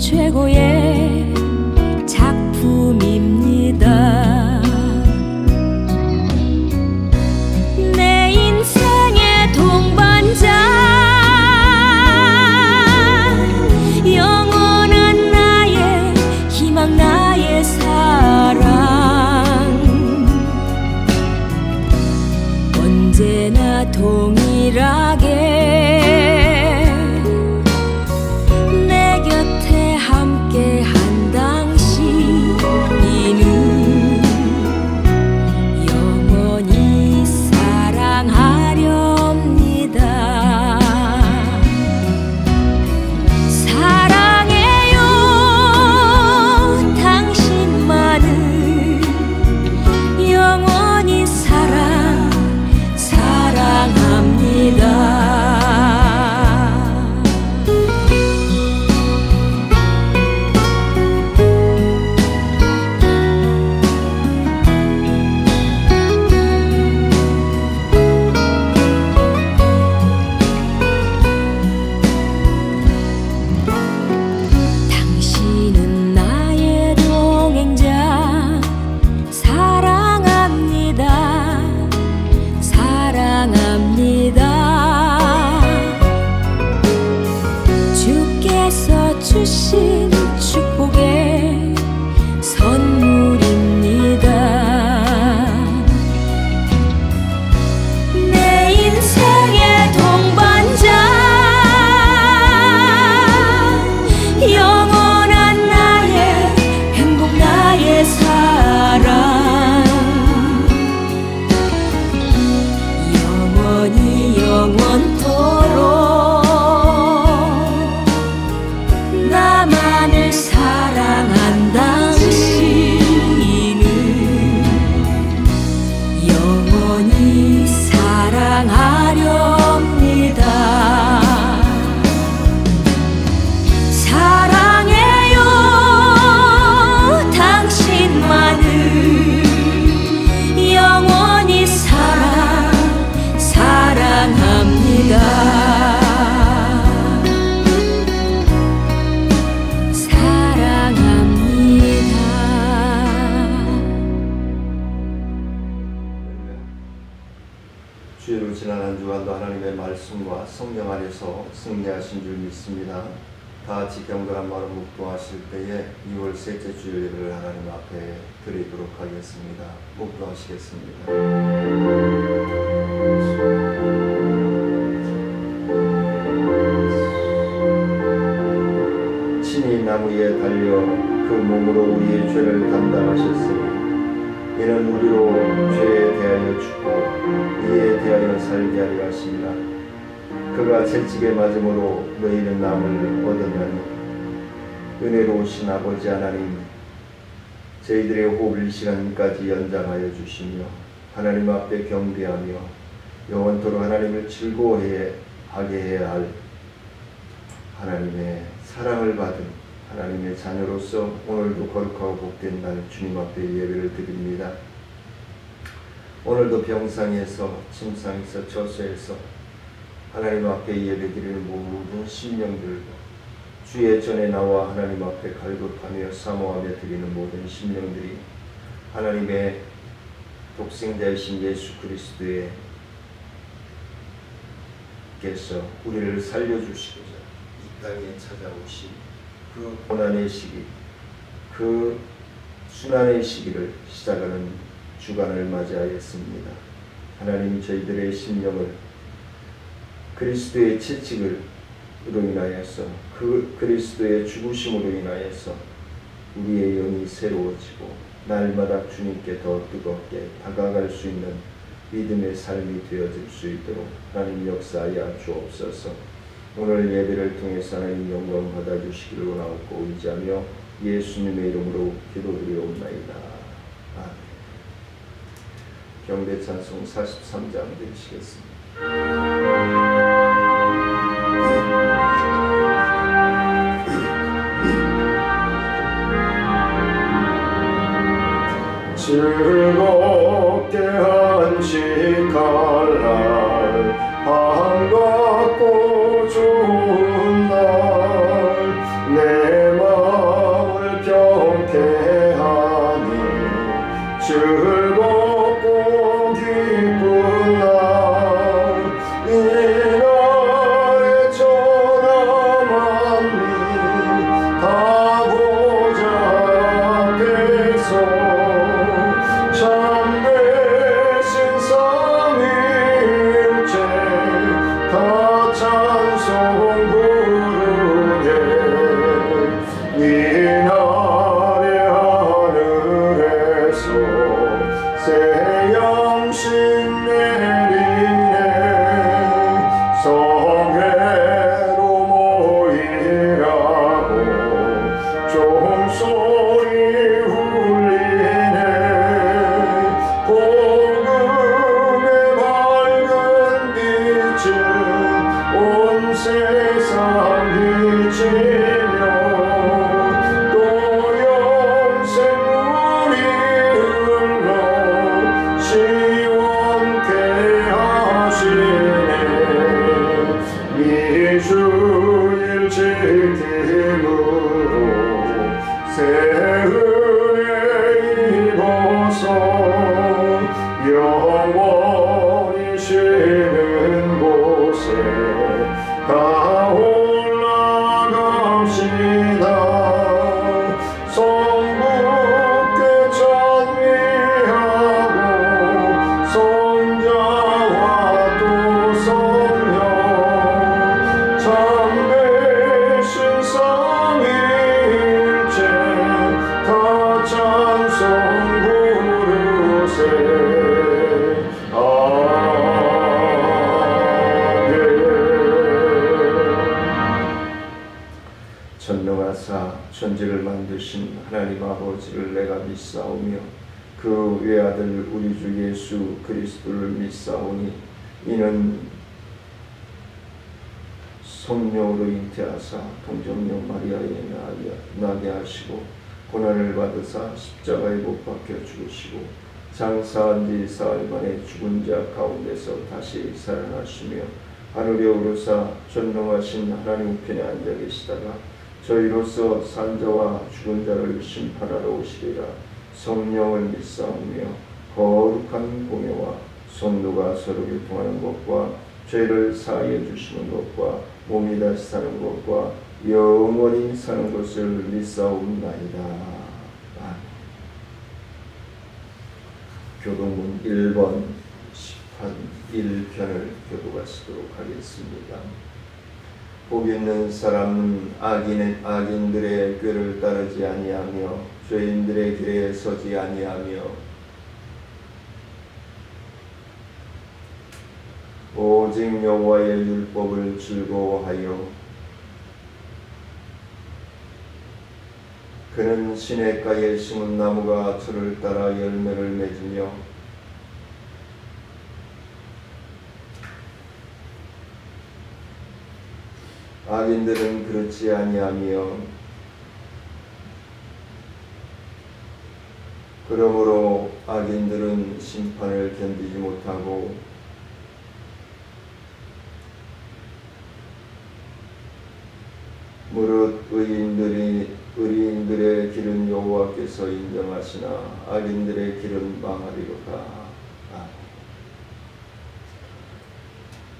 최고의 작품입니다. 내 인생의 동반자, 영원한 나의 희망, 나의 사랑, 언제나 동일하게 내 곁에 함께한 당신이는 영원히 사랑하렵니다. 사랑해요 당신만을, 영원히 사랑합니다. 당신은 나의 동행자, 사랑합니다. 사랑합니다. 주께서 주신 축복의 선물입니다. 내 인생의 동반자, 영원한 나의 행복, 나의 사랑, 영원히 영원토록 나만을 사랑한 당신은 영원히 사랑하렵니다. 사랑해요 당신만을, 영원히 사랑합니다. 사랑합니다. 주일로 지난 한 주간도 하나님의 말씀과 성령 안에서 승리하신 줄 믿습니다. 다 같이 경건한 마음으로 묵도하실 때에 2월 셋째 주일 예배를 하나님 앞에 드리도록 하겠습니다. 묵도하시겠습니다. 친히 나무에 달려 그 몸으로 우리의 죄를 담당하셨으니 이는 우리로 죄에 대하여 죽고 이에 대하여 살게 하려 하십니다. 그가 채찍에 맞음으로 너희는 남을 얻었나니 은혜로우신 아버지 하나님, 저희들의 호흡을 이 시간까지 연장하여 주시며 하나님 앞에 경배하며 영원토록 하나님을 즐거워하게 해야 할 하나님의 사랑을 받은 하나님의 자녀로서 오늘도 거룩하고 복된 날 주님 앞에 예배를 드립니다. 오늘도 병상에서, 침상에서, 저소에서 하나님 앞에 예배드리는 모든 심령들과 주의 전에 나와 하나님 앞에 갈급하며 사모하며 드리는 모든 심령들이 하나님의 독생자이신 예수 그리스도의 께서 우리를 살려주시고자 이 땅에 찾아오신 그 고난의 시기, 그 순환의 시기를 시작하는 주간을 맞이하였습니다. 하나님, 저희들의 심령을 그리스도의 채찍으로 인하여서, 그 그리스도의 죽으심으로 인하여서 우리의 영이 새로워지고 날마다 주님께 더 뜨겁게 다가갈 수 있는 믿음의 삶이 되어질 수 있도록 하나님 역사하여 주옵소서. 오늘 예배를 통해서 하나님 영광 받아주시기를 원하고 의지하며 예수님의 이름으로 기도드리옵나이다. 아멘. 경배 찬송 43장 드리시겠습니다. 즐겁게 한식할 날, 반갑고 좋은 날, 내 맘 즐겁고 기쁜 날 이날에 천하 만민 다 보좌 앞에서 참되신 삼위일체 다 찬송 부르게 이날에 하늘에서 새 양식 내리네 성회로 모이라고 종소리 울리네 복음의 밝은 빛은 온 세상 비치며 또 영생물이 흘러 시원케 하시네 이주일 지킴으로 새 은혜 입어서 영원히 쉬는 곳에 다 올라갑시다 성부께 찬미하고 성자와 또 성령 참되신 삼위일체 다 찬송 부르세 전능하사 천지를 만드신 하나님 아버지를 내가 믿사오며 그 외아들 우리 주 예수 그리스도를 믿사오니 이는 성령으로 잉태하사 동정녀 마리아에 나게 하시고 고난을 받으사 십자가에 못 박혀 죽으시고 장사한 지 사흘 만에 죽은 자 가운데서 다시 살아나시며 하늘에 오르사 전능하신 하나님 우편에 앉아 계시다가 저희로서 산자와 죽은 자를 심판하러 오시리라. 성령을 믿사오며 거룩한 공예와 성도가 서로 교통하는 것과 죄를 사하여 주시는 것과 몸이 다시 사는 것과 영원히 사는 것을 믿사옵나이다. 아멘. 교동문 1번 1편을 교도하시도록 하겠습니다. 복 있는 사람은 악인들의 꾀를 따르지 아니하며 죄인들의 길에 서지 아니하며 오직 여호와의 율법을 즐거워하여 그는 시냇가에 심은 나무가 철을 따라 열매를 맺으며 악인들은 그렇지 아니하며 그러므로 악인들은 심판을 견디지 못하고 무릇 의인들의 길은 여호와께서 인정하시나 악인들의 길은 망하리로다.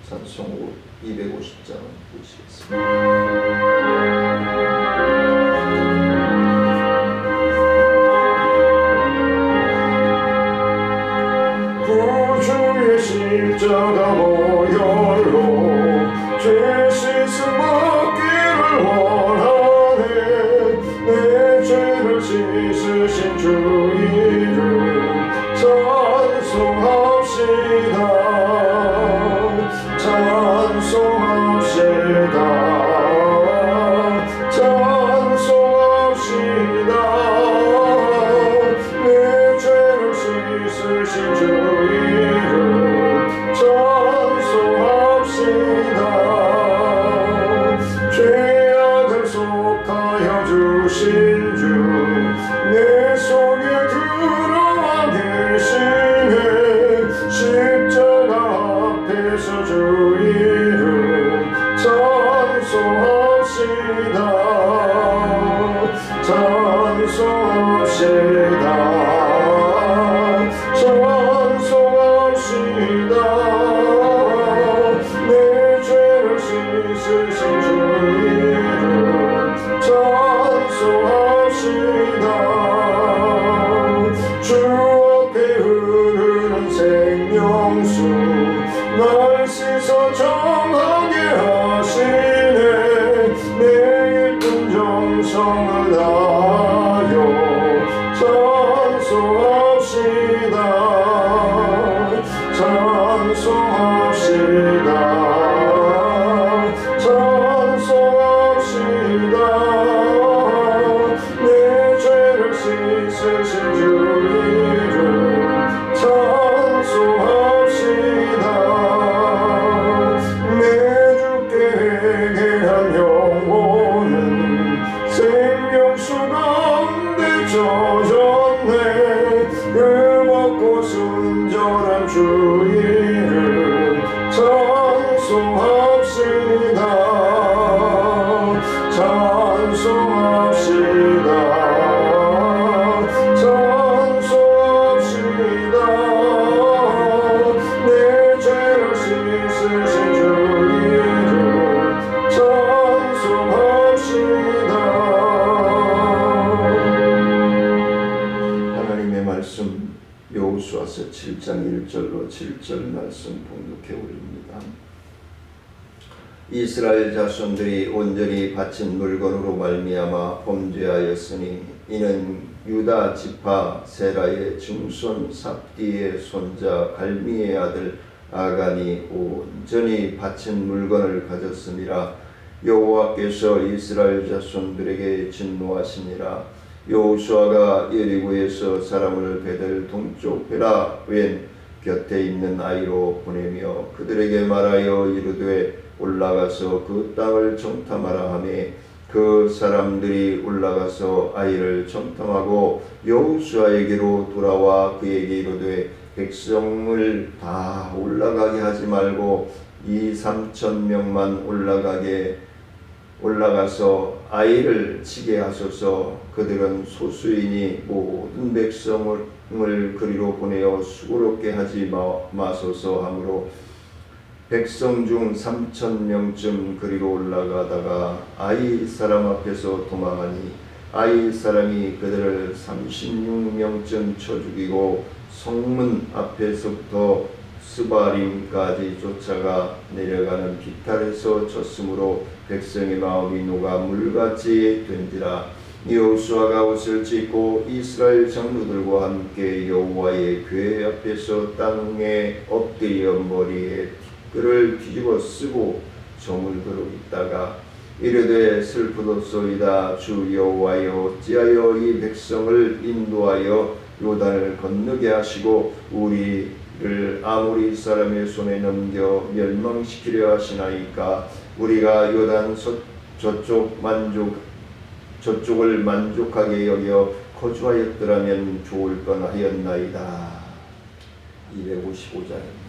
찬송 250장 보시겠습니다. 구주의 십자가 보혈로 죄 씻음 받기를 원하네. 내 죄를 씻으신 주 이름 찬송합시다. 찬송합시다. 찬송합시다. 내 죄를 씻으신 주 이름 찬송합시다. 죄악을 속하여 주신 주 내 속에 들어와 계시네. 십자가 앞에서 주 이름 찬송합시다. 찬송합시다. 여호수아서 7장 1절로 7절 말씀 봉독해 올립니다. 이스라엘 자손들이 온전히 바친 물건으로 말미암아 범죄하였으니 이는 유다 지파 세라의 증손 삽디의 손자 갈미의 아들 아간이 온전히 바친 물건을 가졌음이라. 여호와께서 이스라엘 자손들에게 진노하시니라. 여호수아가 여리고에서 사람을 베델 동쪽 베라 웬 곁에 있는 아이로 보내며 그들에게 말하여 이르되 올라가서 그 땅을 정탐하라 하매 그 사람들이 올라가서 아이를 정탐하고 여호수아에게로 돌아와 그에게 이르되 백성을 다 올라가게 하지 말고 2,3,000명만 올라가서 아이를 치게 하소서. 그들은 소수이니 모든 백성을 그리로 보내어 수고롭게 하지 마소서 하므로 백성 중 3,000명쯤 그리로 올라가다가 아이 사람 앞에서 도망하니 아이 사람이 그들을 36명쯤 쳐 죽이고 성문 앞에서부터 스바림까지 쫓아가 내려가는 비탈에서 쳤으므로 백성의 마음이 녹아 물같이 된지라. 여호수아가 옷을 찢고 이스라엘 장로들과 함께 여호와의 궤 앞에서 땅에 엎드려 머리에 티끌을 뒤집어 쓰고 저물도록 있다가 이르되 슬프도소이다. 주 여호와여 어찌하여 이 백성을 인도하여 요단을 건너게 하시고 우리를 아모리 사람의 손에 넘겨 멸망시키려 하시나이까. 우리가 요단 저쪽을 만족하게 여겨 거주하였더라면 좋을 뻔하였나이다. 255장입니다.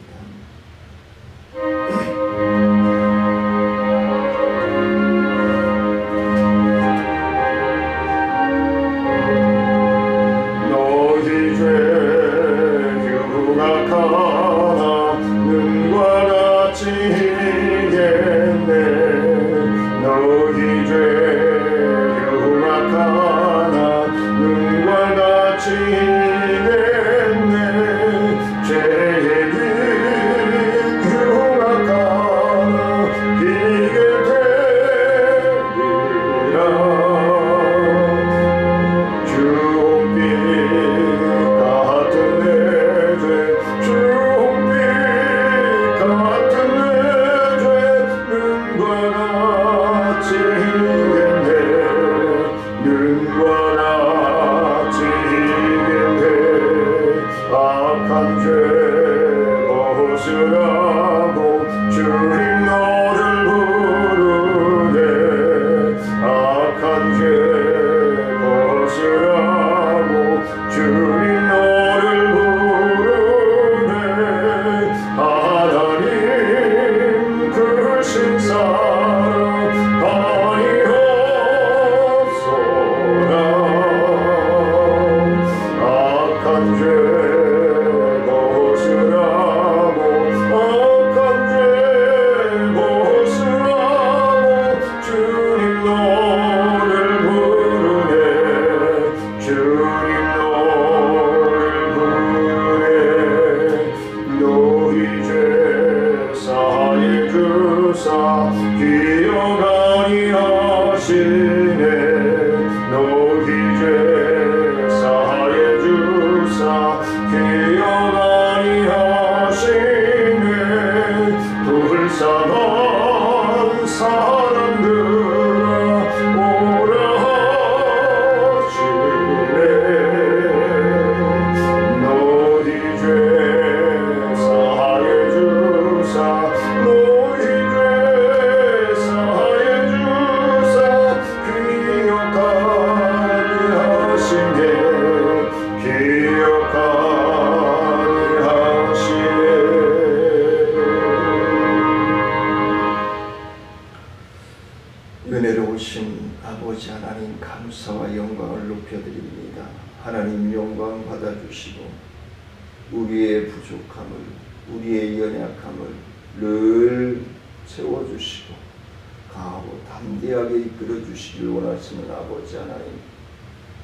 하나님 영광 받아주시고 우리의 부족함을, 우리의 연약함을 늘 채워주시고 강하고 담대하게 이끌어 주시길 원하시는 아버지 하나님,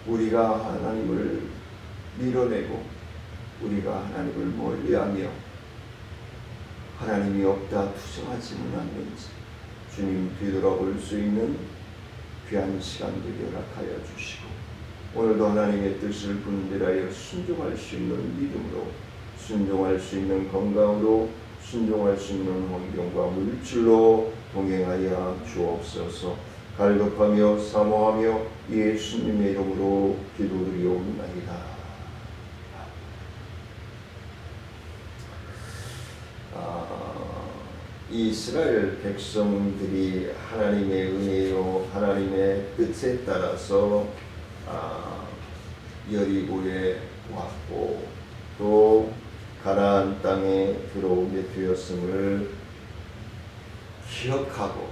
우리가 하나님을 밀어내고 우리가 하나님을 멀리하며 하나님이 없다 투정하지는 않는지 주님 뒤돌아볼 수 있는 귀한 시간들이 허락하여 주시고 오늘도 하나님의 뜻을 분별하여 순종할 수 있는 믿음으로, 순종할 수 있는 건강으로, 순종할 수 있는 환경과 물질로 동행하여 주옵소서. 갈급하며 사모하며 예수님의 이름으로 기도드리옵나이다. 이스라엘 백성들이 하나님의 은혜요 하나님의 뜻에 따라서 여리고에 왔고 또 가나안 땅에 들어오게 되었음을 기억하고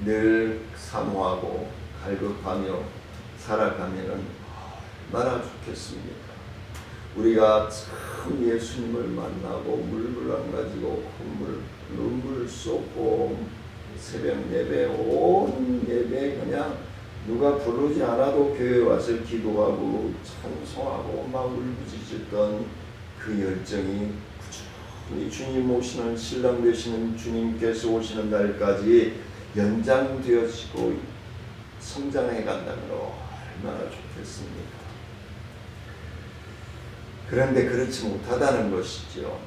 늘 사모하고 갈급하며 살아가면은 얼마나 좋겠습니까? 우리가 참 예수님을 만나고 물을 안 가지고 눈물 쏟고 새벽 예배 온 예배 그냥 누가 부르지 않아도 교회에 와서 기도하고 찬송하고 막 울부짖었던 그 열정이 꾸준히 주님 오시는 신랑 되시는 주님께서 오시는 날까지 연장되어지고 성장해 간다면 얼마나 좋겠습니까? 그런데 그렇지 못하다는 것이죠.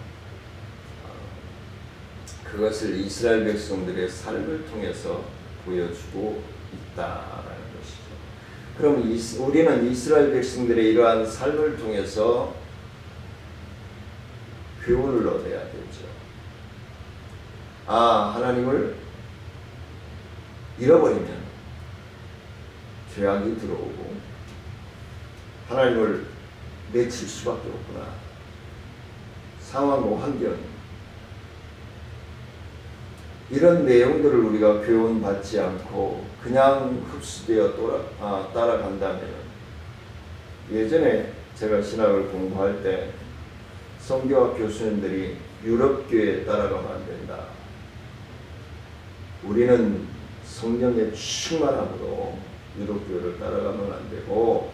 그것을 이스라엘 백성들의 삶을 통해서 보여주고 있다라는 것이죠. 그럼 우리는 이스라엘 백성들의 이러한 삶을 통해서 교훈을 얻어야 되죠. 하나님을 잃어버리면 죄악이 들어오고 하나님을 내칠 수밖에 없구나. 상황과 환경 이런 내용들을 우리가 교훈받지 않고 그냥 흡수되어 따라간다면 예전에 제가 신학을 공부할 때 성교학 교수님들이 유럽교회에 따라가면 안 된다. 우리는 성령의 충만함으로 유럽교회를 따라가면 안 되고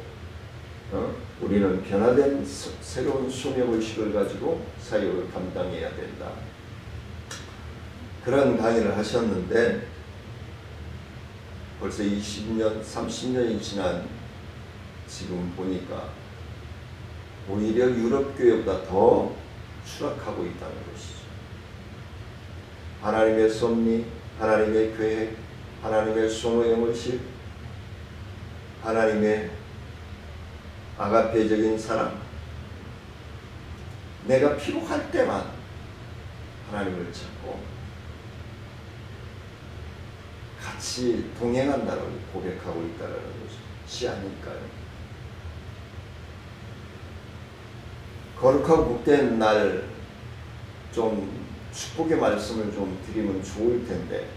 우리는 변화된 새로운 소명의식을 가지고 사역을 감당해야 된다. 그런 강의를 하셨는데 벌써 20년, 30년이 지난 지금 보니까 오히려 유럽교회보다 더 추락하고 있다는 것이죠. 하나님의 섭리, 하나님의 계획, 하나님의 소명의식, 하나님의 아가페적인 사랑, 내가 필요할 때만 하나님을 찾고 같이 동행한다고 고백하고 있다는 것이 아닐까요? 거룩하고 복된 날 좀 축복의 말씀을 좀 드리면 좋을 텐데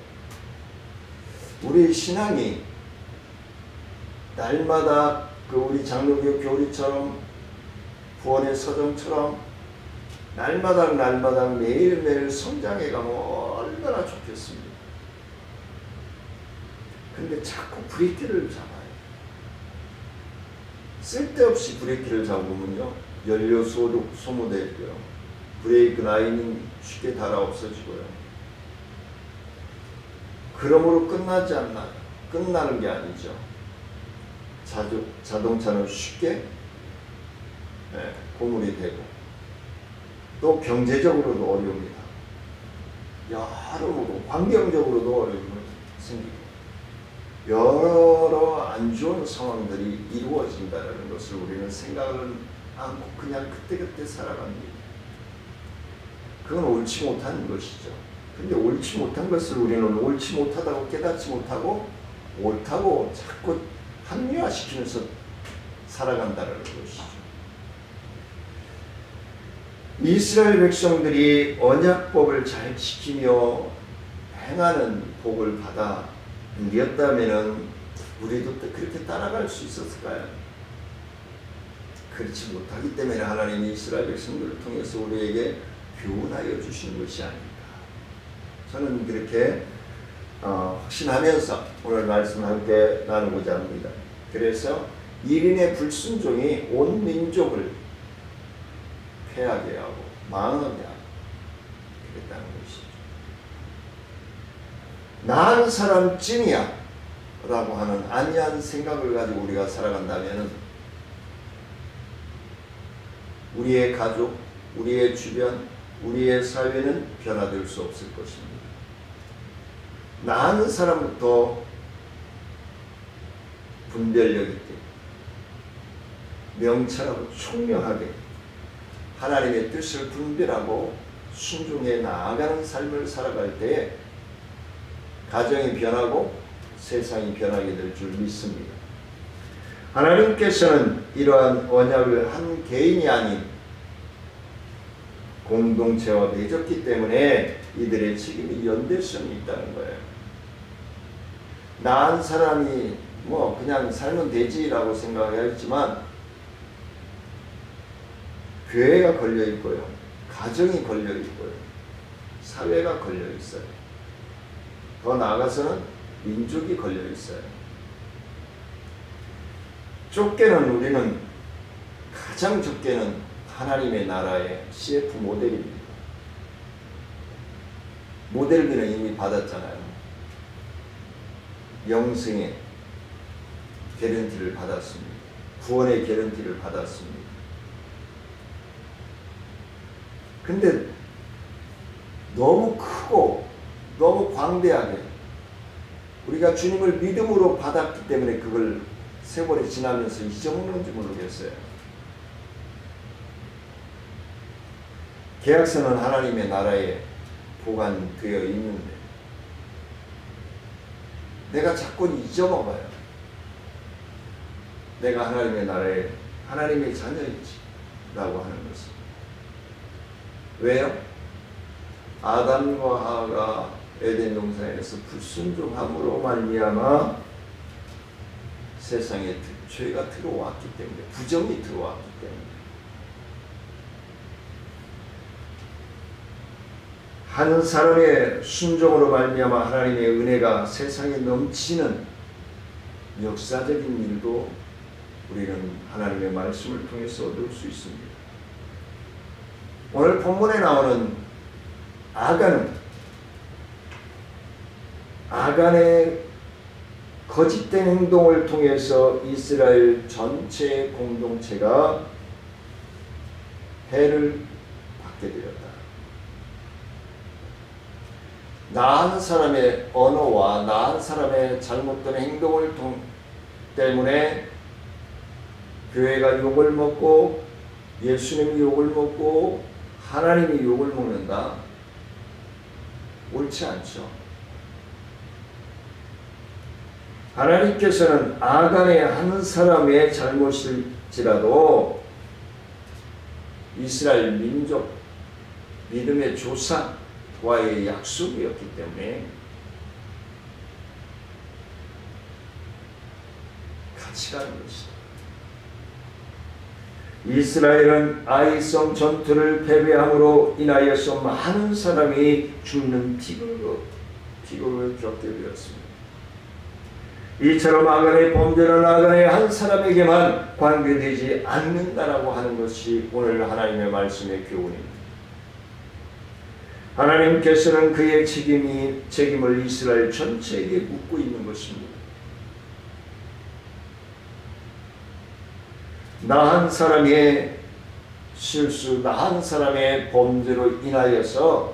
우리 신앙이 날마다 우리 장로교 교리처럼 구원의 서정처럼 날마다 매일매일 성장해가면 얼마나 좋겠습니까? 근데 자꾸 브레이크를 잡아요. 쓸데없이 브레이크를 잡으면요 연료 소모되고요 브레이크 라인은 쉽게 닳아 없어지고요 그러므로 끝나는 게 아니죠. 자동차는 쉽게 고물이 되고 또 경제적으로도 어려웁니다. 여러모로 환경적으로도 어려움이 생기고 여러 안 좋은 상황들이 이루어진다는 것을 우리는 생각을 않고 그냥 그때그때 살아갑니다. 그건 옳지 못한 것이죠. 근데 옳지 못한 것을 우리는 옳지 못하다고 깨닫지 못하고 옳다고 자꾸 합리화시키면서 살아간다는 것이죠. 이스라엘 백성들이 언약법을 잘 지키며 행하는 복을 받아 누렸다면 우리도 그렇게 따라갈 수 있었을까요? 그렇지 못하기 때문에 하나님이 이스라엘 백성들을 통해서 우리에게 교훈하여 주신 것이 아닌가. 저는 그렇게 확신하면서 오늘 말씀을 함께 나누고자 합니다. 그래서 1인의 불순종이 온 민족을 패하게 하고 망하게 하고 그랬다는 것이죠. 나은 사람 찐이야 라고 하는 안이한 생각을 가지고 우리가 살아간다면 우리의 가족, 우리의 주변, 우리의 사회는 변화될 수 없을 것입니다. 나은 사람부터 분별력 있게 명철하고 총명하게 하나님의 뜻을 분별하고 순종해 나아가는 삶을 살아갈 때에 가정이 변하고 세상이 변하게 될 줄 믿습니다. 하나님께서는 이러한 언약을 한 개인이 아닌 공동체와 맺었기 때문에 이들의 책임이 연대성이 있다는 거예요. 나은 사람이 그냥 살면 되지라고 생각했지만 교회가 걸려 있고요, 가정이 걸려 있고요, 사회가 걸려 있어요. 더 나아가서는 민족이 걸려 있어요. 좁게는 우리는 가장 적게는 하나님의 나라의 CF 모델입니다. 모델비는 이미 받았잖아요. 영생의 개런티를 받았습니다. 구원의 개런티를 받았습니다. 근데 너무 크고 너무 광대하게 우리가 주님을 믿음으로 받았기 때문에 그걸 세월이 지나면서 잊어먹는지 모르겠어요. 계약서는 하나님의 나라에 보관되어 있는데 내가 자꾸 잊어먹어요. 내가 하나님의 나라에 하나님의 자녀이지 라고 하는 것은. 왜요? 아담과 하와가 에덴 동산에서 불순종함으로 말미암아 세상에 죄가 들어왔기 때문에, 부정이 들어왔기 때문에 한 사람의 순종으로 말미암아 하나님의 은혜가 세상에 넘치는 역사적인 일도 우리는 하나님의 말씀을 통해서 얻을 수 있습니다. 오늘 본문에 나오는 아간의 거짓된 행동을 통해서 이스라엘 전체 공동체가 해를 받게 되었다. 나은 사람의 언어와 나은 사람의 잘못된 행동을 때문에 교회가 욕을 먹고 예수님이 욕을 먹고 하나님이 욕을 먹는다. 옳지 않죠. 하나님께서는 아간의 한 사람의 잘못일지라도 이스라엘 민족 믿음의 조상과의 약속이었기 때문에 같이 가는 것이다. 이스라엘은 아이성 전투를 패배함으로 인하여서 많은 사람이 죽는 비극을 겪게 되었습니다. 이처럼 아간의 범죄는 아간의 한 사람에게만 관계되지 않는다라고 하는 것이 오늘 하나님의 말씀의 교훈입니다. 하나님께서는 그의 책임을 이스라엘 전체에게 묻고 있는 것입니다. 나 한 사람의 실수, 나 한 사람의 범죄로 인하여서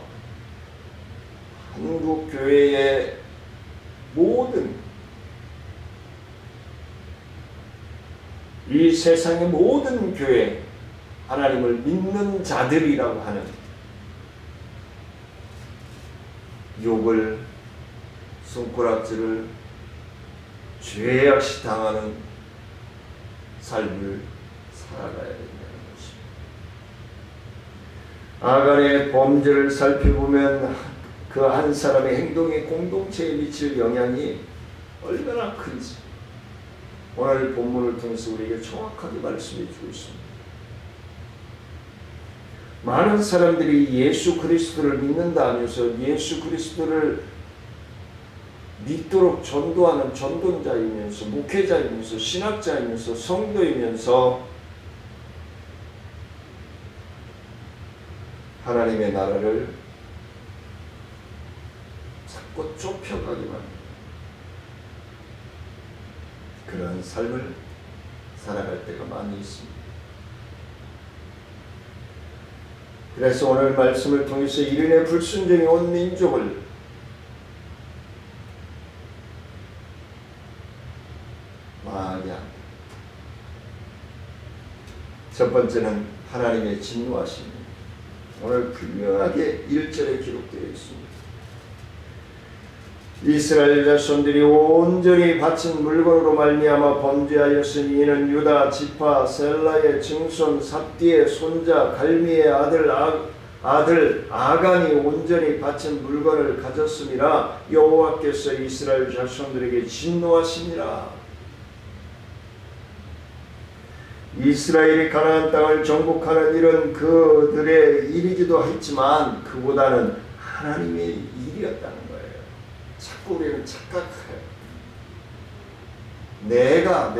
한국 교회의 모든 이 세상의 모든 교회, 하나님을 믿는 자들이라고 하는 욕을, 손가락질을, 죄악시 당하는 삶을 살아가야 된다는 것입니다. 아간의 범죄를 살펴보면 그 한 사람의 행동이 공동체에 미칠 영향이 얼마나 큰지 오늘 본문을 통해서 우리에게 정확하게 말씀해 주고 있습니다. 많은 사람들이 예수 그리스도를 믿는다 하면서 예수 그리스도를 믿도록 전도하는 전도자이면서 목회자이면서 신학자이면서 성도이면서 하나님의 나라를 자꾸 좁혀가기만 합니다. 그런 삶을 살아갈 때가 많이 있습니다. 그래서 오늘 말씀을 통해서 이른의 불순종에 온 민족을 망하게 합니다. 첫 번째는 하나님의 진노하심입니다. 오늘 분명하게 1절에 기록되어 있습니다. 이스라엘 자손들이 온전히 바친 물건으로 말미암아 범죄하였으니 이는 유다 지파 셀라의 증손 삽디의 손자 갈미의 아들 아간이 온전히 바친 물건을 가졌음이라 여호와께서 이스라엘 자손들에게 진노하시니라. 이스라엘이 가나안 땅을 정복하는 일은 그들의 일이기도 했지만 그보다는 하나님의 일이었다는 거예요. 자꾸 우리는 착각해요. 내가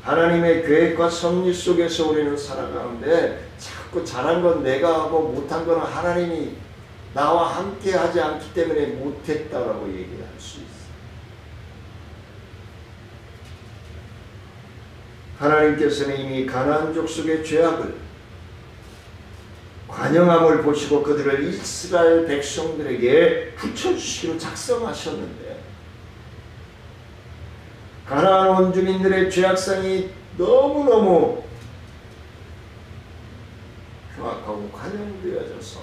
하나님의 계획과 섭리 속에서 우리는 살아가는데 자꾸 잘한 건 내가 하고 못한 건 하나님이 나와 함께 하지 않기 때문에 못했다라고 얘기할 수 있어요. 하나님께서는 이미 가나안 족속의 죄악을 관영함을 보시고 그들을 이스라엘 백성들에게 붙여주시기로 작성하셨는데 가나안 원주민들의 죄악상이 너무너무 흉악하고 관영되어져서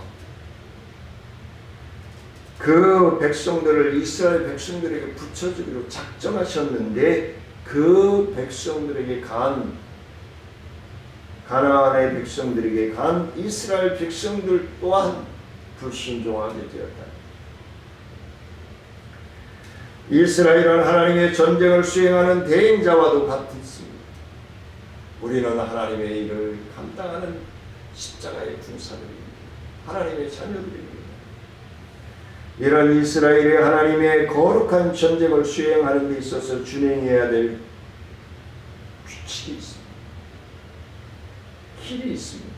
그 백성들을 이스라엘 백성들에게 붙여주기로 작정하셨는데 그 백성들에게 가나안의 백성들에게 이스라엘 백성들 또한 불순종하게 되었다. 이스라엘은 하나님의 전쟁을 수행하는 대행자와도 같습니다. 우리는 하나님의 일을 감당하는 십자가의 군사들입니다. 하나님의 자녀들입니다. 이런 이스라엘이 하나님의 거룩한 전쟁을 수행하는 데 있어서 준행해야 될 규칙이 있습니다. 길이 있습니다.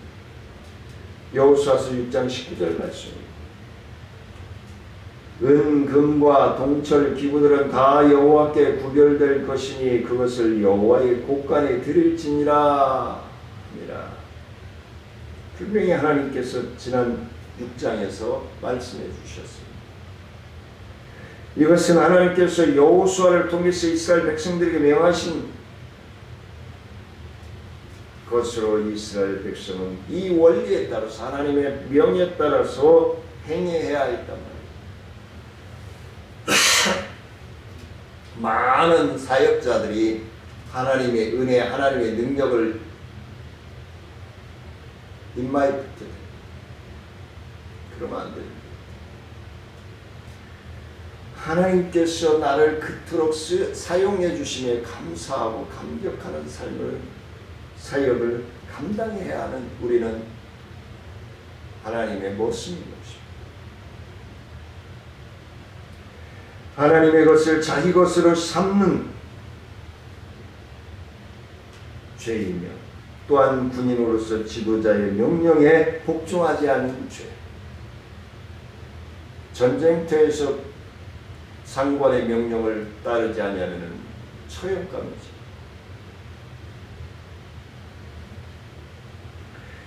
여호수아서 6장 19절 말씀입니다. 은, 금과 동철, 기구들은 다 여호와께 구별될 것이니 그것을 여호와의 곳간에 드릴지니라 합니다. 분명히 하나님께서 지난 6장에서 말씀해 주셨습니다. 이것은 하나님께서 여호수아를 통해서 이스라엘 백성들에게 명하신 것으로 이스라엘 백성은 이 원리에 따라서 하나님의 명에 따라서 행해야 했단 말이에요. 많은 사역자들이 하나님의 은혜, 하나님의 능력을 입마에 붙게 돼요. 그러면 안 됩니다. 하나님께서 나를 그토록 사용해 주심에 감사하고 감격하는 사역을 감당해야 하는 우리는 하나님의 모습인 것입니다. 하나님의 것을 자기 것으로 삼는 죄이며 또한 군인으로서 지도자의 명령에 복종하지 않는 죄. 전쟁터에서 상관의 명령을 따르지 않으면 처형감이지.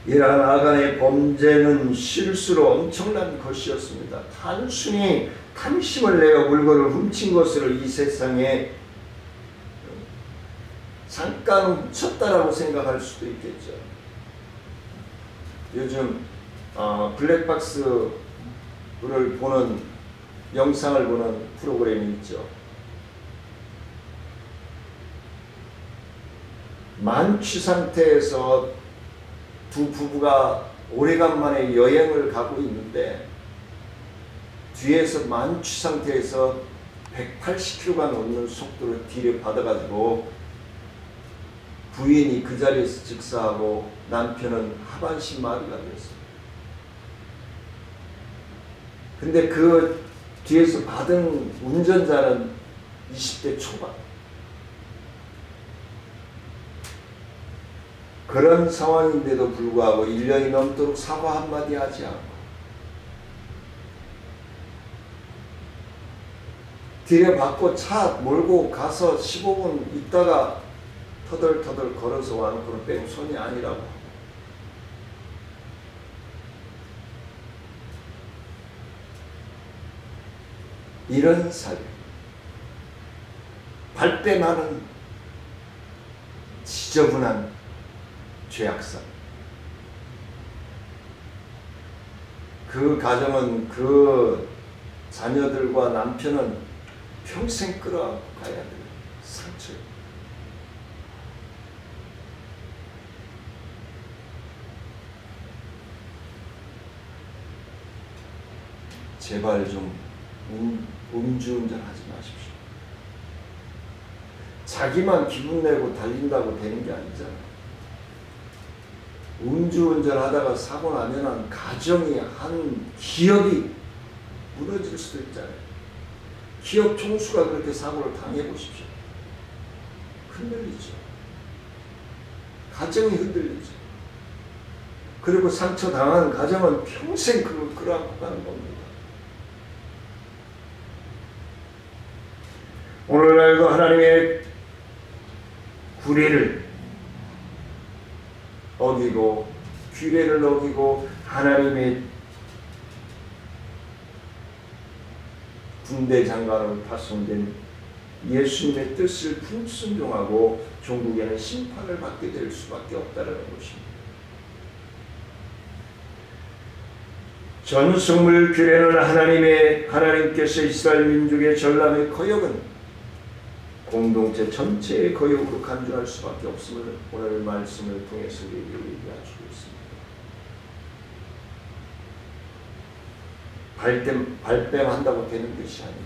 이러한 아간의 범죄는 실수로 엄청난 것이었습니다. 단순히 탐심을 내어 물건을 훔친 것으로 이 세상에 잠깐 훔쳤다라고 생각할 수도 있겠죠. 요즘 블랙박스를 보는 영상을 보는 프로그램이 있죠. 만취 상태에서 두 부부가 오래간만에 여행을 가고 있는데 뒤에서 만취 상태에서 180km가 넘는 속도로 뒤를 받아가지고 부인이 그 자리에서 즉사하고 남편은 하반신 마비가 되었어요. 근데 그 뒤에서 받은 운전자는 20대 초반. 그런 상황인데도 불구하고 1년이 넘도록 사과 한마디 하지 않고 뒤에 받고 차 몰고 가서 15분 있다가 터덜터덜 걸어서 와놓고는 빼고 손이 아니라고. 이런 삶, 발뺌하는 지저분한 죄악상. 그 가정은, 그 자녀들과 남편은 평생 끌어가야 돼요. 상처. 제발 좀 음주운전 하지 마십시오. 자기만 기분 내고 달린다고 되는 게 아니잖아요. 음주운전 하다가 사고 나면 가정이, 한 기업이 무너질 수도 있잖아요. 기업 총수가 그렇게 사고를 당해보십시오. 흔들리죠. 가정이 흔들리죠. 그리고 상처당한 가정은 평생 그걸 끌어안고 가는 겁니다. 오늘날도 하나님의 구례를 어기고 규례를 어기고 하나님의 군대 장관으로 파송된 예수님의 뜻을 불순종하고 종국에는 심판을 받게 될 수밖에 없다는 것입니다. 전승물 규례는 하나님께서 이스라엘 민족의 전람의 거역은 공동체 전체의 거역으로 간주할 수밖에 없음을 오늘 말씀을 통해서 우리에게 얘기해주고 있습니다. 발뺌한다고 되는 것이 아니지.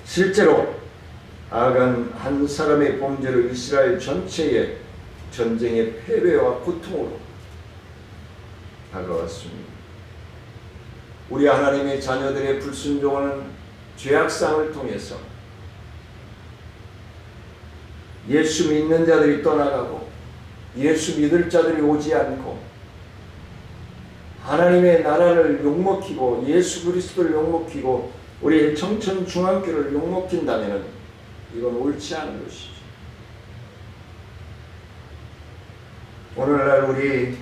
실제로 아간 한 사람의 범죄로 이스라엘 전체의 전쟁의 패배와 고통으로 다가왔습니다. 우리 하나님의 자녀들의 불순종하는 죄악상을 통해서 예수 믿는 자들이 떠나가고 예수 믿을 자들이 오지 않고 하나님의 나라를 욕먹히고 예수 그리스도를 욕먹히고 우리의 청천중앙교를 욕먹힌다면 이건 옳지 않은 것이죠. 오늘날 우리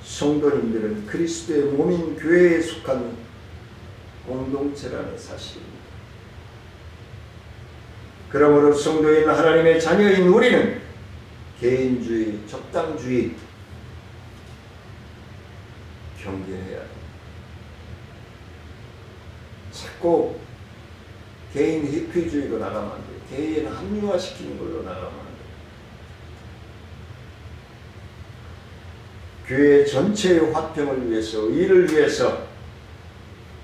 성도님들은 그리스도의 몸인 교회에 속한 공동체라는 사실입니다. 그러므로 성도인 하나님의 자녀인 우리는 개인주의, 적당주의 경계해야 합니다. 자꾸 개인 회피주의로 나가면 안 돼요. 개인 합리화시키는 걸로 나가면 안 돼요. 교회 전체의 화평을 위해서, 의를 위해서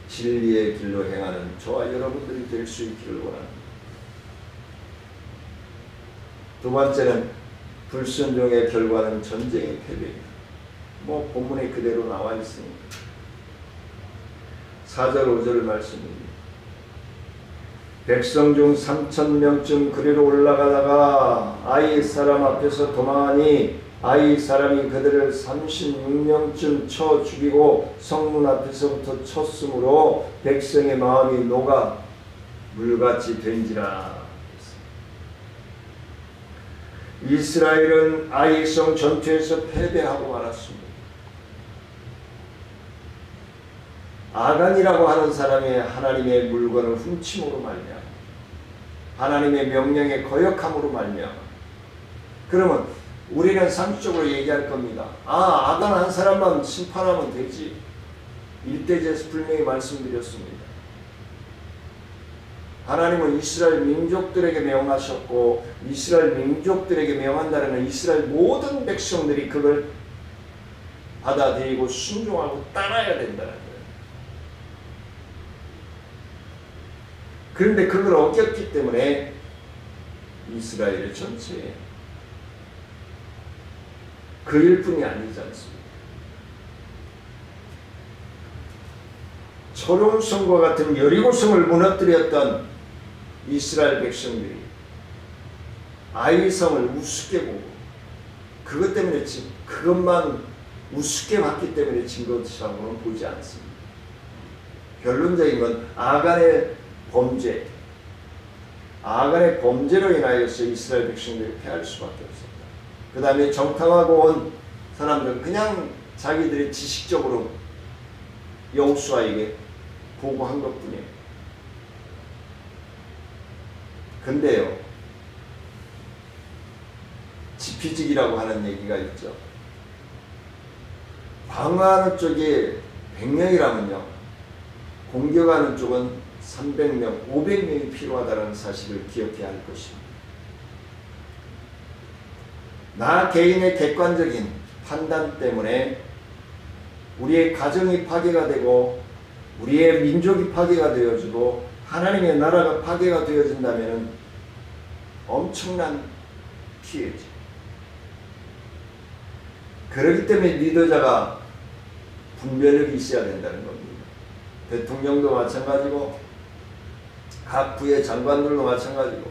진리의 길로 행하는 저와 여러분들이 될 수 있기를 원합니다. 두 번째는 불순종의 결과는 전쟁의 패배입니다. 본문에 그대로 나와 있습니다. 4절 5절 말씀입니다. 백성 중 3,000명쯤 그리로 올라가다가 아이 사람 앞에서 도망하니 아이 사람이 그들을 36명쯤 쳐 죽이고 성문 앞에서부터 쳤으므로 백성의 마음이 녹아 물같이 된지라. 이스라엘은 아이성 전투에서 패배하고 말았습니다. 아간이라고 하는 사람이 하나님의 물건을 훔침으로 말미암아 하나님의 명령에 거역함으로 말미암아. 그러면 우리는 상식적으로 얘기할 겁니다. 아간 한 사람만 심판하면 되지. 일대제에서 분명히 말씀드렸습니다. 하나님은 이스라엘 민족들에게 명하셨고 이스라엘 민족들에게 명한다는 이스라엘 모든 백성들이 그걸 받아들이고 순종하고 따라야 된다는 거예요. 그런데 그걸 어겼기 때문에 이스라엘 전체에 그 일뿐이 아니지 않습니까? 초롱성과 같은 여리고성을 무너뜨렸던 이스라엘 백성들이 아이성을 우습게 보고 그것 때문에 그것만 우습게 봤기 때문에 진 것이라고는 보지 않습니다. 결론적인 건 아간의 범죄로 인하여서 이스라엘 백성들이 패할 수밖에 없었다. 그 다음에 정탐하고 온 사람들은 그냥 자기들이 지식적으로 여호수아에게 보고한 것뿐이에요. 근데요, 지피지기라고 하는 얘기가 있죠. 방어하는 쪽이 100명이라면요, 공격하는 쪽은 300명, 500명이 필요하다는 사실을 기억해야 할 것입니다. 나 개인의 객관적인 판단 때문에 우리의 가정이 파괴가 되고 우리의 민족이 파괴가 되어지고 하나님의 나라가 파괴가 되어진다면 엄청난 피해죠. 그렇기 때문에 리더자가 분별력이 있어야 된다는 겁니다. 대통령도 마찬가지고 각 부의 장관들도 마찬가지고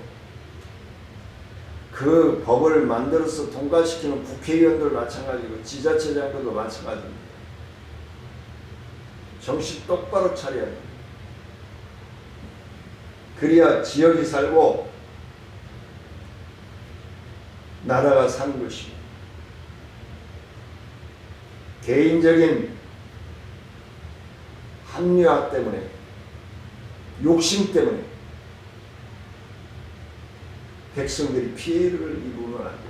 그 법을 만들어서 통과시키는 국회의원들 마찬가지고 지자체장들도 마찬가지입니다. 정신 똑바로 차려야 합니다. 그래야 지역이 살고 나라가 사는 것입니다. 개인적인 합리화 때문에, 욕심 때문에 백성들이 피해를 입으면 안 돼요.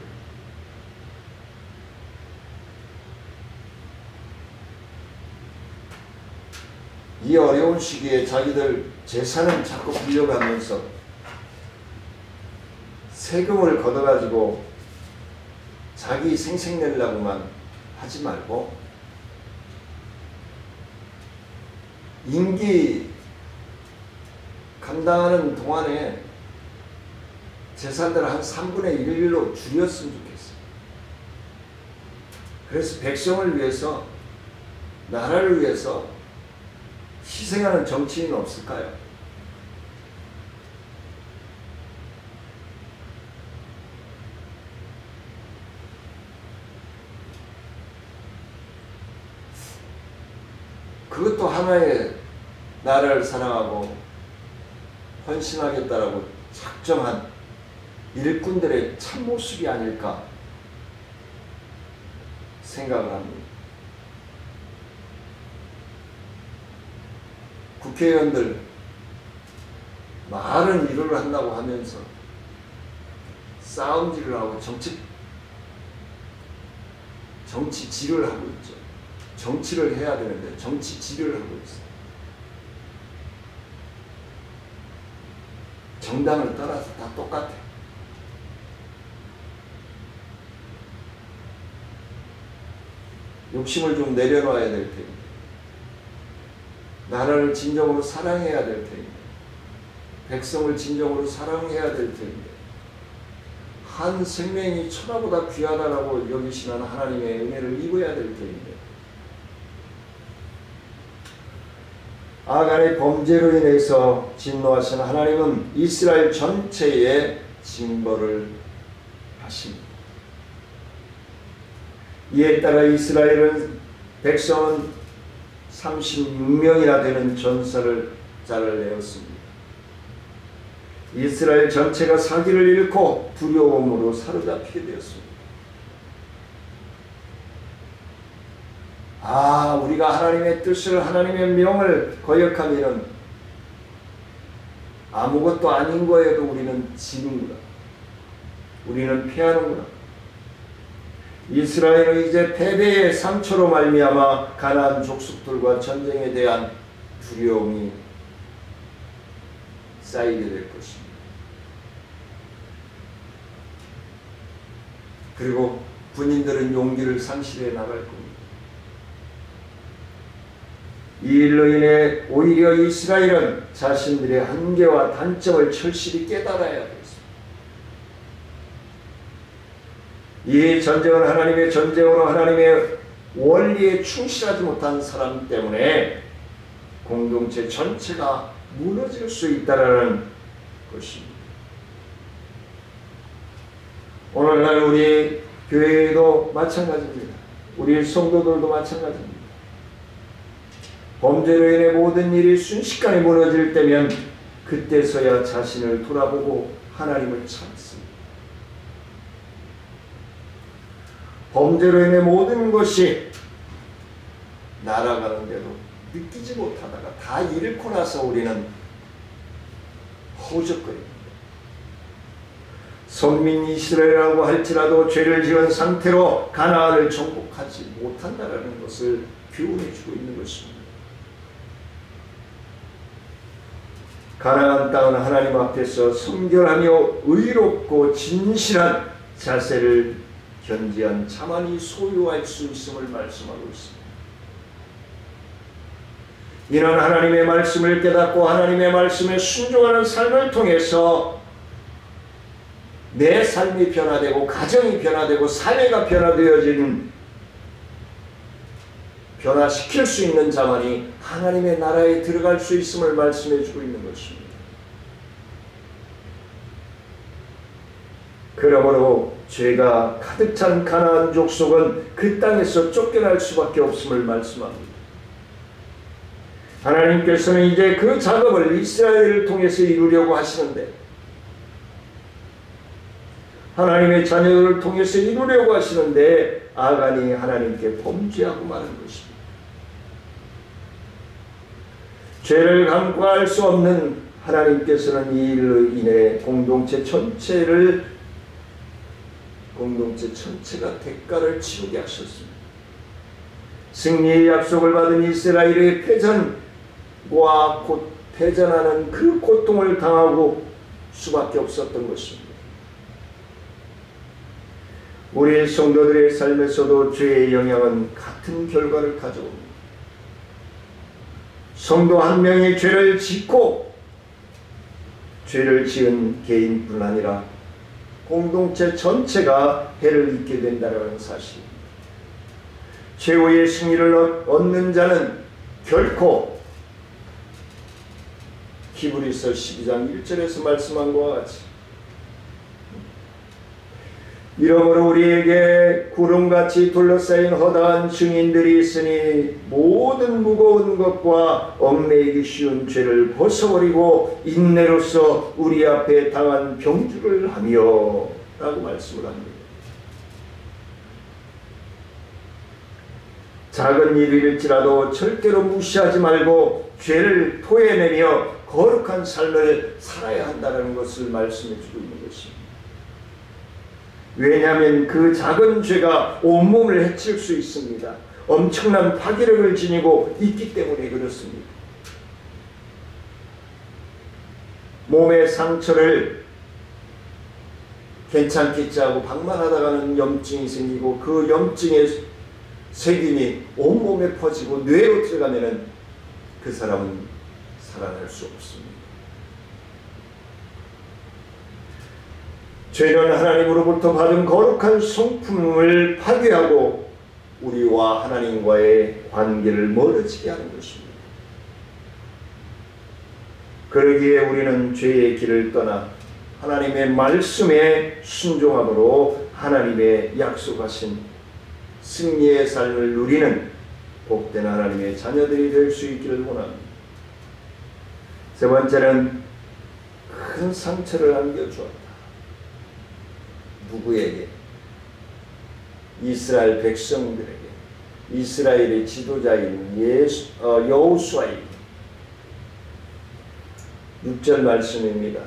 이 어려운 시기에 자기들 재산을 자꾸 빌려가면서 세금을 걷어가지고 자기 생색내려고만 하지 말고 임기 감당하는 동안에 재산들을 한 3분의 1로 줄였으면 좋겠어요. 그래서 백성을 위해서, 나라를 위해서 희생하는 정치인은 없을까요? 그것도 하나의 나라를 사랑하고 헌신하겠다라고 작정한 일꾼들의 참모습이 아닐까 생각을 합니다. 국회의원들 말은 일을 한다고 하면서 싸움질을 하고 정치질을 하고 있죠. 정치를 해야 되는데 정치질을 하고 있어요. 정당을 떠나서 다 똑같아요. 욕심을 좀 내려놔야 될 텐데, 나라를 진정으로 사랑해야 될 텐데, 백성을 진정으로 사랑해야 될 텐데, 한 생명이 천하보다 귀하다라고 여기시는 하나님의 은혜를 입어야 될 텐데, 아간의 범죄로 인해서 진노하신 하나님은 이스라엘 전체에 징벌을 하십니다. 이에 따라 이스라엘은 백성은 36명이나 되는 전사를 내었습니다. 이스라엘 전체가 사기를 잃고 두려움으로 사로잡히게 되었습니다. 우리가 하나님의 뜻을, 하나님의 명을 거역하면 아무것도 아닌 거에도 우리는 지는구나. 우리는 패하는구나. 이스라엘은 이제 패배의 상처로 말미암아 가나안 족속들과 전쟁에 대한 두려움이 쌓이게 될 것입니다. 그리고 군인들은 용기를 상실해 나갈 겁니다. 이 일로 인해 오히려 이스라엘은 자신들의 한계와 단점을 철실히 깨달아야 했습니다. 이 전쟁은 하나님의 전쟁으로 하나님의 원리에 충실하지 못한 사람 때문에 공동체 전체가 무너질 수 있다는 것입니다. 오늘날 우리 교회도 마찬가지입니다. 우리 성도들도 마찬가지입니다. 범죄로 인해 모든 일이 순식간에 무너질 때면 그때서야 자신을 돌아보고 하나님을 찾습니다. 범죄로 인해 모든 것이 날아가는데도 느끼지 못하다가 다 잃고 나서 우리는 허우적거립니다. 선민 이스라엘이라고 할지라도 죄를 지은 상태로 가나안을 정복하지 못한다는 것을 교훈해주고 있는 것입니다. 가나안 땅은 하나님 앞에서 성결하며 의롭고 진실한 자세를 견지한 자만이 소유할 수 있음을 말씀하고 있습니다. 이는 하나님의 말씀을 깨닫고 하나님의 말씀에 순종하는 삶을 통해서 내 삶이 변화되고 가정이 변화되고 사회가 변화시킬 수 있는 자만이 하나님의 나라에 들어갈 수 있음을 말씀해 주고 있는 것입니다. 그러므로 죄가 가득 찬 가나안 족속은 그 땅에서 쫓겨날 수밖에 없음을 말씀합니다. 하나님께서는 이제 그 작업을 이스라엘을 통해서 이루려고 하시는데 하나님의 자녀들을 통해서 이루려고 하시는데 아간이 하나님께 범죄하고 마는 것입니다. 죄를 간과할 수 없는 하나님께서는 이 일로 인해 공동체 전체가 대가를 치르게 하셨습니다. 승리의 약속을 받은 이스라엘의 패전과 곧 패전하는 그 고통을 당하고 수밖에 없었던 것입니다. 우리 성도들의 삶에서도 죄의 영향은 같은 결과를 가져옵니다. 성도 한 명이 죄를 짓고 죄를 지은 개인뿐 아니라 공동체 전체가 해를 입게 된다는 사실입니다. 최후의 승리를 얻는 자는 결코 히브리서 12장 1절에서 말씀한 것과 같이 이러므로 우리에게 구름같이 둘러싸인 허다한 증인들이 있으니 모든 무거운 것과 얽매이기 쉬운 죄를 벗어버리고 인내로서 우리 앞에 당한 병주를 하며 라고 말씀을 합니다. 작은 일일지라도 절대로 무시하지 말고 죄를 토해내며 거룩한 삶을 살아야 한다는 것을 말씀해 주고 있는 것입니다. 왜냐하면 그 작은 죄가 온몸을 해칠 수 있습니다. 엄청난 파괴력을 지니고 있기 때문에 그렇습니다. 몸의 상처를 괜찮겠지 하고 방만하다가는 염증이 생기고 그 염증의 세균이 온몸에 퍼지고 뇌로 들어가면 그 사람은 살아날 수 없습니다. 죄는 하나님으로부터 받은 거룩한 성품을 파괴하고 우리와 하나님과의 관계를 멀어지게 하는 것입니다. 그러기에 우리는 죄의 길을 떠나 하나님의 말씀에 순종함으로 하나님의 약속하신 승리의 삶을 누리는 복된 하나님의 자녀들이 될 수 있기를 원합니다. 세 번째는 큰 상처를 안겨주었다. 누구에게? 이스라엘 백성들에게, 이스라엘의 지도자인 여호수아에게. 6절 말씀입니다.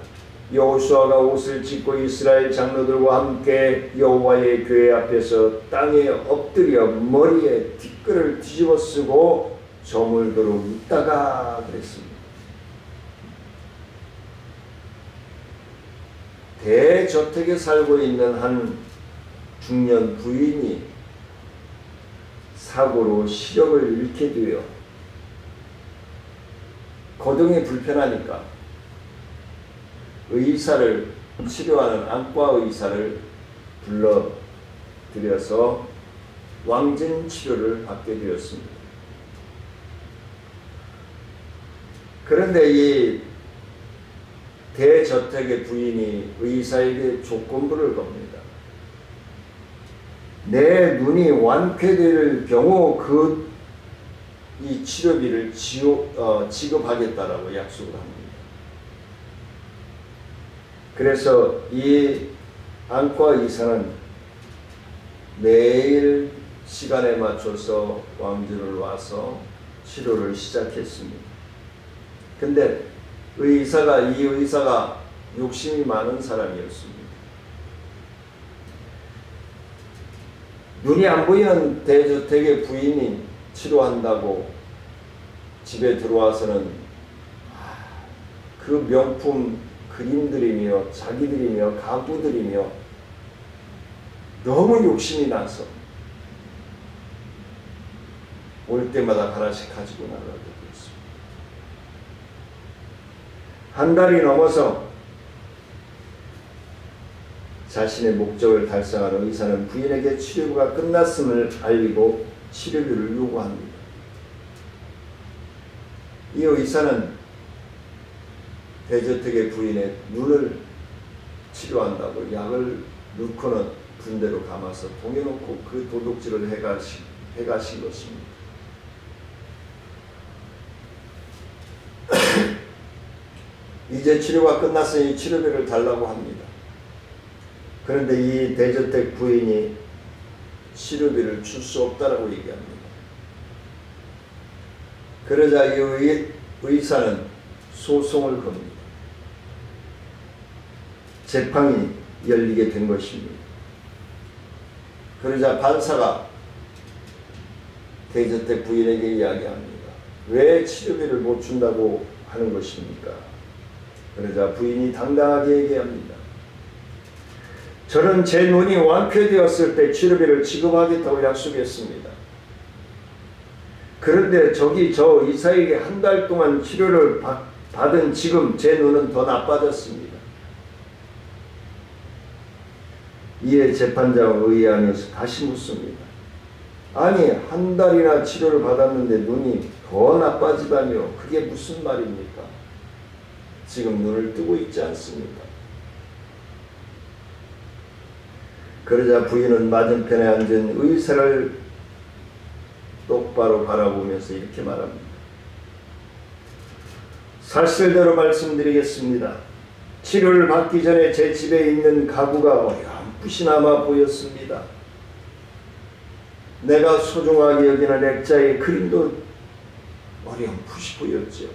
여호수아가 옷을 찢고 이스라엘 장로들과 함께 여호와의 교회 앞에서 땅에 엎드려 머리에 뒷글을 뒤집어 쓰고 저물도록 있다가 그랬습니다. 대저택에 살고 있는 한 중년 부인이 사고로 시력을 잃게 되어 거동이 불편하니까 의사를 치료하는 안과 의사를 불러들여서 왕진 치료를 받게 되었습니다. 그런데 이 대저택의 부인이 의사에게 조건부를 겁니다. 내 눈이 완쾌될 경우 이 치료비를 지급하겠다라고 약속을 합니다. 그래서 이 안과 의사는 매일 시간에 맞춰서 왕진을 와서 치료를 시작했습니다. 근데 이 의사가 욕심이 많은 사람이었습니다. 눈이 안 보이는 대저택의 부인이 치료한다고 집에 들어와서는 그 명품 그림들이며 자기들이며 가구들이며 너무 욕심이 나서 올 때마다 하나씩 가지고 나가게 되었습니다. 한 달이 넘어서 자신의 목적을 달성하는 의사는 부인에게 치료가 끝났음을 알리고 치료비를 요구합니다. 이 의사는 대저택의 부인의 눈을 치료한다고 약을 넣고는 분대로 감아서 동여놓고 그 도둑질을 해가신 것입니다. 이제 치료가 끝났으니 치료비를 달라고 합니다. 그런데 이 대저택 부인이 치료비를 줄 수 없다라고 얘기합니다. 그러자 이 의사는 소송을 겁니다. 재판이 열리게 된 것입니다. 그러자 판사가 대저택 부인에게 이야기합니다. 왜 치료비를 못 준다고 하는 것입니까? 그러자 부인이 당당하게 얘기합니다. 저는 제 눈이 완쾌되었을 때 치료비를 지급하겠다고 약속했습니다. 그런데 저 의사에게 한 달 동안 치료를 받은 지금 제 눈은 더 나빠졌습니다. 이에 재판장은 의아해서 다시 묻습니다. 아니, 한 달이나 치료를 받았는데 눈이 더 나빠지다니요. 그게 무슨 말입니까? 지금 눈을 뜨고 있지 않습니까? 그러자 부인은 맞은편에 앉은 의사를 똑바로 바라보면서 이렇게 말합니다. 사실대로 말씀드리겠습니다. 치료를 받기 전에 제 집에 있는 가구가 어렴풋이나마 보였습니다. 내가 소중하게 여기는 액자의 그림도 어렴풋이 보였죠.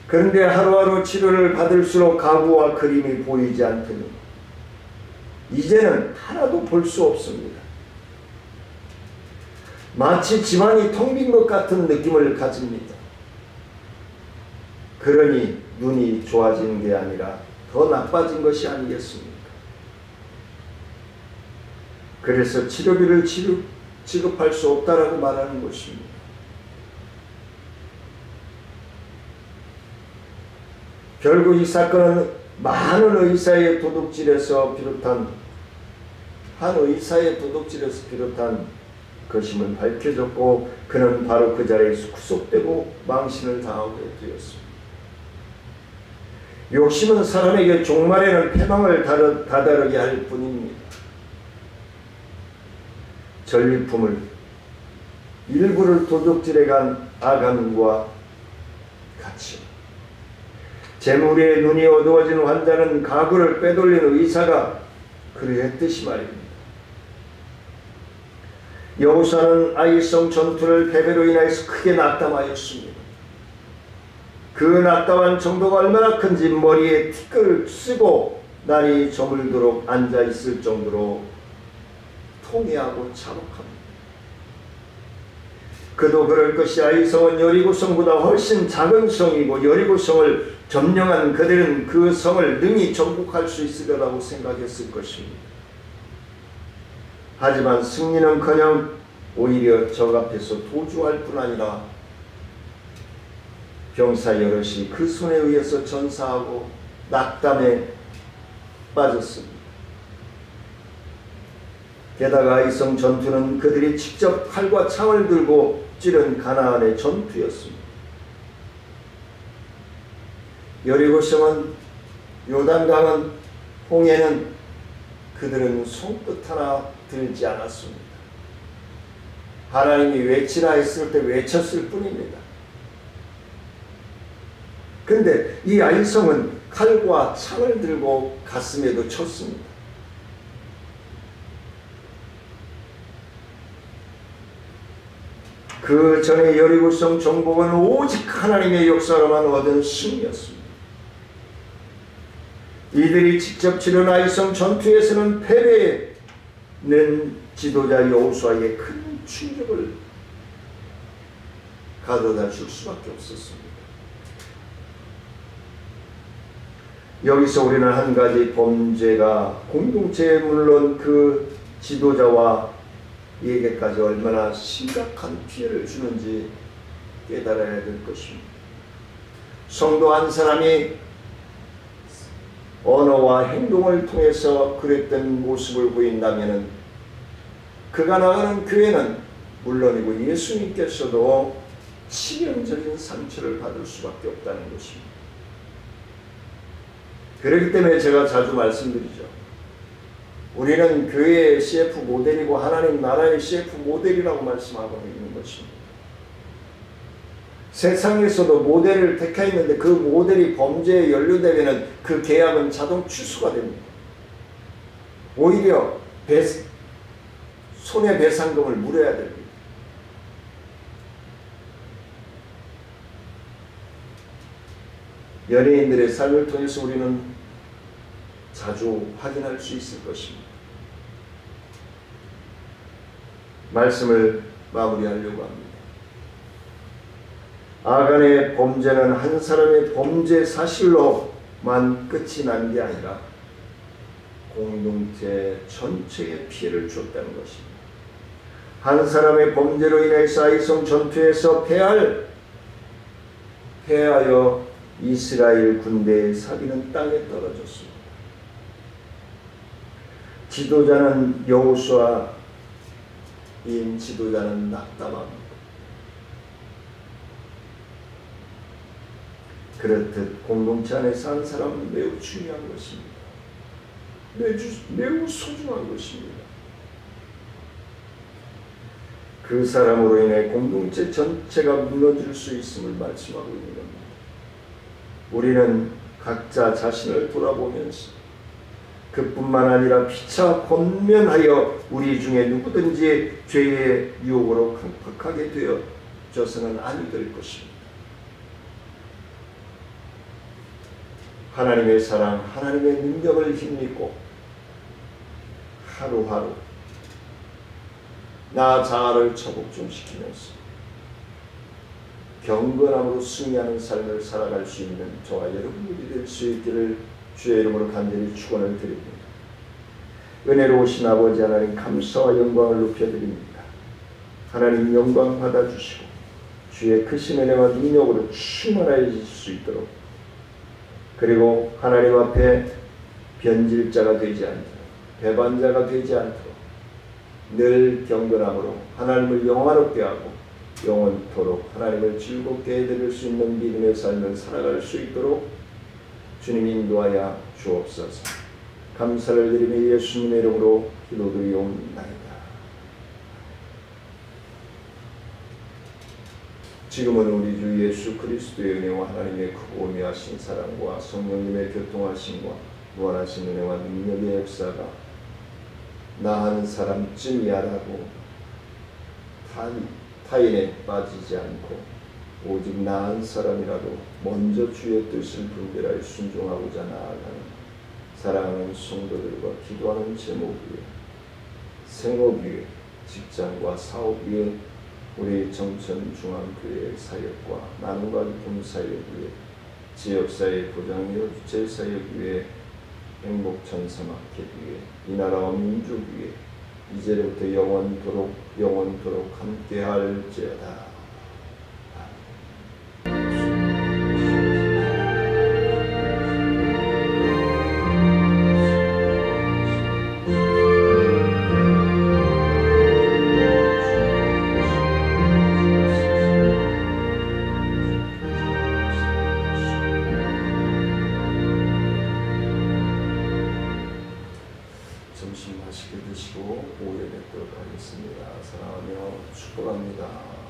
그런데 하루하루 치료를 받을수록 가구와 그림이 보이지 않더니 이제는 하나도 볼 수 없습니다. 마치 집안이 텅 빈 것 같은 느낌을 가집니다. 그러니 눈이 좋아지는 게 아니라 더 나빠진 것이 아니겠습니까? 그래서 치료비를 지급할 수 없다라고 말하는 것입니다. 결국 이 사건은 많은 의사의 도둑질에서 비롯한 것임을 밝혀졌고 그는 바로 그 자리에서 구속되고 망신을 당하게 되었습니다. 욕심은 사람에게 종말에는 패망을 다다르게 할 뿐입니다. 전리품을 일부를 도둑질해 간 아간과 같이 재물에 눈이 어두워진 환자는 가구를 빼돌리는 의사가 그러했듯이 말입니다. 여호수아는 아이성 전투를 패배로 인하여서 크게 낙담하였습니다. 그 낙담한 정도가 얼마나 큰지 머리에 티끌을 쓰고 날이 저물도록 앉아있을 정도로 통해하고 참혹합니다. 그도 그럴 것이 아이성은 여리고성보다 훨씬 작은 성이고 여리고성을 점령한 그들은 그 성을 능히 정복할 수 있을 거라고 생각했을 것입니다. 하지만 승리는커녕 오히려 적 앞에서 도주할 뿐 아니라 병사 여럿이 그 손에 의해서 전사하고 낙담에 빠졌습니다. 게다가 아이성 전투는 그들이 직접 칼과 창을 들고 찌른 가나안의 전투였습니다. 여리고성은, 요단강은, 홍해는 그들은 손끝 하나 들지 않았습니다. 하나님이 외치라 했을 때 외쳤을 뿐입니다. 근데 이 아이성은 칼과 창을 들고 가슴에도 쳤습니다. 그 전에 여리고성 정복은 오직 하나님의 역사로만 얻은 승리였습니다. 이들이 직접 치른 아이성 전투에서는 패배는 지도자 여호수아에게 큰 충격을 가져다 줄 수밖에 없었습니다. 여기서 우리는 한 가지 범죄가 공동체에 물론 그 지도자와 이에게까지 얼마나 심각한 피해를 주는지 깨달아야 될 것입니다. 성도 한 사람이 언어와 행동을 통해서 그랬던 모습을 보인다면 그가 나가는 교회는 물론이고 예수님께서도 치명적인 상처를 받을 수밖에 없다는 것입니다. 그렇기 때문에 제가 자주 말씀드리죠. 우리는 교회의 CF 모델이고 하나님 나라의 CF 모델이라고 말씀하고 있는 것입니다. 세상에서도 모델을 택했는데 그 모델이 범죄에 연루되면 그 계약은 자동 취소가 됩니다. 오히려 손해배상금을 물어야 됩니다. 연예인들의 삶을 통해서 우리는 자주 확인할 수 있을 것입니다. 말씀을 마무리하려고 합니다. 아간의 범죄는 한 사람의 범죄 사실로만 끝이 난 게 아니라 공동체 전체에 피해를 줬다는 것입니다. 한 사람의 범죄로 인해서 아이성 전투에서 패하여 이스라엘 군대의 사기는 땅에 떨어졌습니다. 지도자는 여호수아인 지도자는 낙담합니다. 그렇듯 공동체 안에서 한 사람은 매우 중요한 것입니다. 매우 소중한 것입니다. 그 사람으로 인해 공동체 전체가 무너질 수 있음을 말씀하고 있는 겁니다. 우리는 각자 자신을 돌아보면서 그뿐만 아니라 피차 권면하여 우리 중에 누구든지 죄의 유혹으로 강팍하게 되어져서는 아니 될 것입니다. 하나님의 사랑, 하나님의 능력을 힘입고 하루하루 나 자아를 처복종시키면서 경건함으로 승리하는 삶을 살아갈 수 있는 저와 여러분들이 될 수 있기를 주의 이름으로 간절히 축원을 드립니다. 은혜로우신 아버지 하나님, 감사와 영광을 높여드립니다. 하나님 영광 받아주시고 주의 크신 은혜와 능력으로 충만해질 수 있도록, 그리고 하나님 앞에 변질자가 되지 않도록, 배반자가 되지 않도록 늘 경건함으로 하나님을 영화롭게 하고 영원토록 하나님을 즐겁게 해드릴 수 있는 믿음의 삶을 살아갈 수 있도록 주님 인도하여 주옵소서. 감사를 드리며 예수님의 이름으로 기도드리옵나이다. 지금은 우리 주 예수 그리스도의 은혜와 하나님의 크고 오묘하신 사랑과 성령님의 교통하심과 무한하신 은혜와 능력의 역사가 나 한 사람쯤이야라고 타인에 빠지지 않고 오직 나 한 사람이라도 먼저 주의 뜻을 분별하여 순종하고자 나아가는 사랑하는 성도들과 기도하는 제목 위에, 생업 위에, 직장과 사업 위에, 우리 정천중앙교회 사역과 나눔과 기쁨 사역 위에, 지역사회 보장여 주체사역 위에, 행복천사마켓 위에, 이 나라와 민족 위에 이제부터 영원토록 함께할지어다. 감사드립니다. 사랑하며 축복합니다.